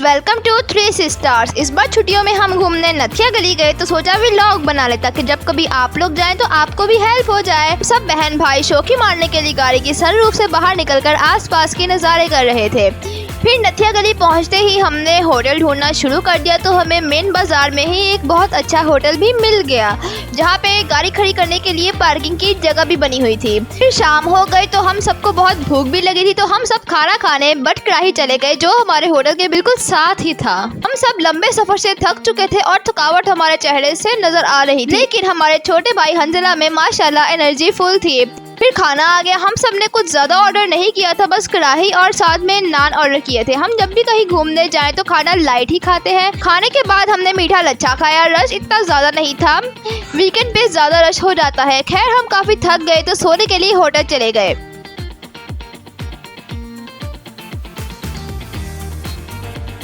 Welcome to three sisters. इस बार छुट्टियों में हम घूमने नथिया गली गए तो सोचा व्लॉग बना ले ताकि जब कभी आप लोग जाएं तो आपको भी हेल्प हो जाए। सब बहन भाई शौकी मारने के लिए गाड़ी की सनरूफ से बाहर निकलकर आसपास के नज़ारे कर रहे थे। फिर नथिया गली पहुंचते ही हमने होटल ढूंढना शुरू कर दिया तो हमें मेन बाजार में ही एक बहुत अच्छा होटल भी मिल गया जहां पे गाड़ी खड़ी करने के लिए पार्किंग की जगह भी बनी हुई थी। फिर शाम हो गई तो हम सबको बहुत भूख भी लगी थी तो हम सब खाना खाने बटकराही चले गए जो हमारे होटल के बिल्कुल साथ ही था। हम सब लंबे सफर से थक चुके थे और थकावट हमारे चेहरे से नजर आ रही थी, लेकिन हमारे छोटे भाई हंजला में माशाल्लाह एनर्जी फुल थी। फिर खाना आ गया। हम सब ने कुछ ज़्यादा ऑर्डर नहीं किया था, बस कढ़ाई और साथ में नान ऑर्डर किए थे। हम जब भी कहीं घूमने जाएं तो खाना लाइट ही खाते हैं। खाने के बाद हमने मीठा लच्छा खाया। रश इतना ज़्यादा नहीं था, वीकेंड पे ज़्यादा रश हो जाता है। खैर हम काफ़ी थक गए तो सोने के लिए होटल चले गए।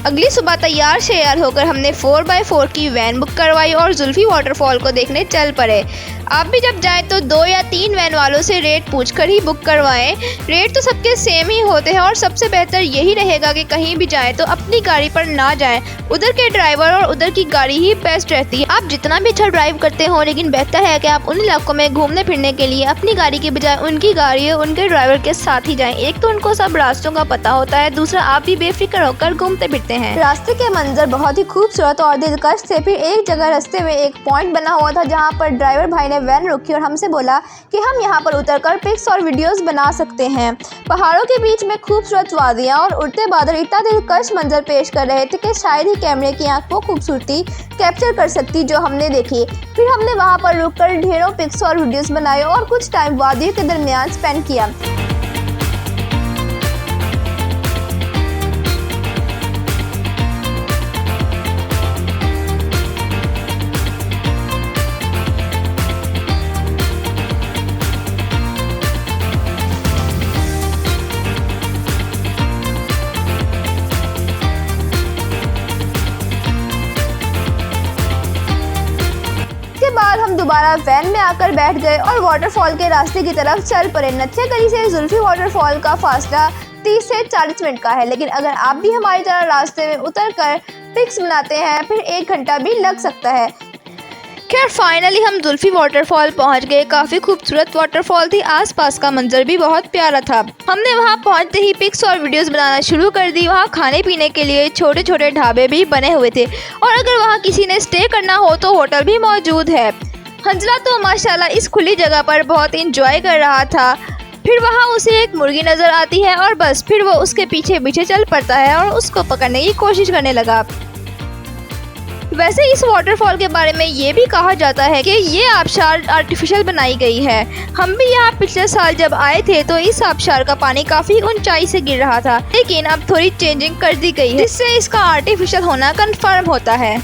अगली सुबह तैयार शेयर होकर हमने 4x4 की वैन बुक करवाई और जुल्फी वाटरफॉल को देखने चल पड़े। आप भी जब जाएं तो 2 या 3 वैन वालों से रेट पूछकर ही बुक करवाएं। रेट तो सबके सेम ही होते हैं और सबसे बेहतर यही रहेगा कि कहीं भी जाएं तो अपनी गाड़ी पर ना जाएं। उधर के ड्राइवर और उधर की गाड़ी ही बेस्ट रहती है। आप जितना भी अच्छा ड्राइव करते हो, लेकिन बेहतर है कि आप उन इलाकों में घूमने फिरने के लिए अपनी गाड़ी की बजाय उनकी गाड़ी और उनके ड्राइवर के साथ ही जाएं। एक तो उनको सब रास्तों का पता होता है, दूसरा आप भी बेफिक्र होकर घूमते फिरते हैं। रास्ते के मंजर बहुत ही खूबसूरत और दिलकश थे। फिर एक जगह रास्ते में एक पॉइंट बना हुआ था जहाँ पर ड्राइवर भाई ने वैन रुकी और हमसे बोला कि हम यहाँ पर उतरकर पिक्स और वीडियोस बना सकते हैं। पहाड़ों के बीच में खूबसूरत वादियाँ और उड़ते बादल इतना दिलकश मंजर पेश कर रहे थे कि शायद ही कैमरे की आंख वो खूबसूरती कैप्चर कर सकती जो हमने देखी। फिर हमने वहाँ पर रुककर ढेरों पिक्स और वीडियोस बनाए और कुछ टाइम वादियों के दरमियान स्पेंड किया। बाद हम दोबारा वैन में आकर बैठ गए और वाटरफॉल के रास्ते की तरफ चल पड़े। नथिया गली से जुल्फी वाटरफॉल का फासला 30 से 40 मिनट का है, लेकिन अगर आप भी हमारी तरह रास्ते में उतरकर पिक्स बनाते हैं फिर 1 घंटा भी लग सकता है। खैर फाइनली हम जुल्फी वाटरफॉल पहुंच गए। काफ़ी खूबसूरत वाटरफॉल थी, आसपास का मंजर भी बहुत प्यारा था। हमने वहां पहुंचते ही पिक्स और वीडियोस बनाना शुरू कर दी। वहां खाने पीने के लिए छोटे छोटे ढाबे भी बने हुए थे और अगर वहां किसी ने स्टे करना हो तो होटल भी मौजूद है। हंजला तो माशाल्लाह इस खुली जगह पर बहुत इंजॉय कर रहा था। फिर वहाँ उसे एक मुर्गी नज़र आती है और बस फिर वो उसके पीछे पीछे चल पड़ता है और उसको पकड़ने की कोशिश करने लगा। वैसे इस वाटरफॉल के बारे में ये भी कहा जाता है कि ये आबशार आर्टिफिशियल बनाई गई है। हम भी यहाँ पिछले साल जब आए थे तो इस आबशार का पानी काफ़ी ऊंचाई से गिर रहा था, लेकिन अब थोड़ी चेंजिंग कर दी गई है जिससे इसका आर्टिफिशियल होना कंफर्म होता है।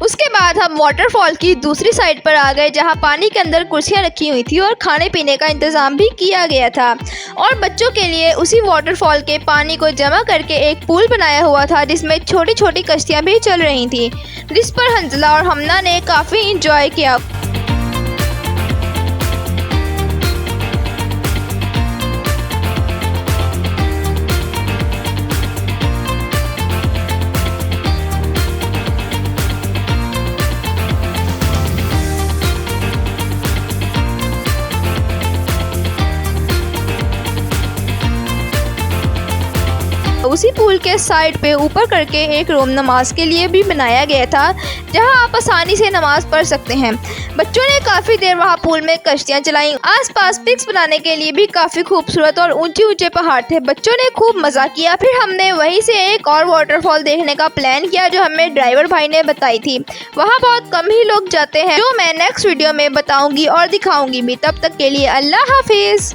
उसके बाद हम वाटरफॉल की दूसरी साइड पर आ गए जहां पानी के अंदर कुर्सियां रखी हुई थी और खाने पीने का इंतज़ाम भी किया गया था और बच्चों के लिए उसी वाटरफॉल के पानी को जमा करके एक पूल बनाया हुआ था जिसमें छोटी छोटी कश्तियां भी चल रही थी, जिस पर हंजला और हमना ने काफ़ी इंजॉय किया। उसी पूल के साइड पे ऊपर करके एक रूम नमाज के लिए भी बनाया गया था जहां आप आसानी से नमाज पढ़ सकते हैं। बच्चों ने काफ़ी देर वहां पूल में कश्तियां चलाई। आसपास पिक्स बनाने के लिए भी काफ़ी खूबसूरत और ऊंचे ऊंचे पहाड़ थे। बच्चों ने खूब मज़ा किया। फिर हमने वहीं से एक और वाटरफॉल देखने का प्लान किया जो हमें ड्राइवर भाई ने बताई थी। वहाँ बहुत कम ही लोग जाते हैं, जो मैं नेक्स्ट वीडियो में बताऊँगी और दिखाऊँगी भी। तब तक के लिए अल्लाह हाफिज़।